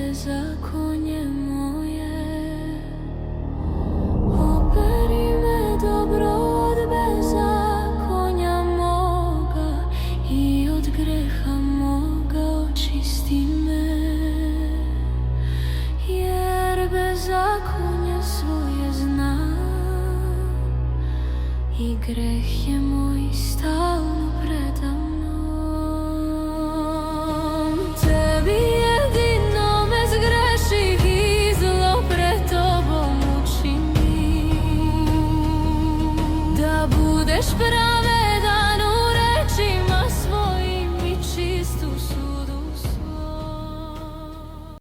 bezakonje moje. Operi me dobro od bezakonja moga i od greha moga očisti me. Jer bezakonje svoje znam i greh je moj stalno predam.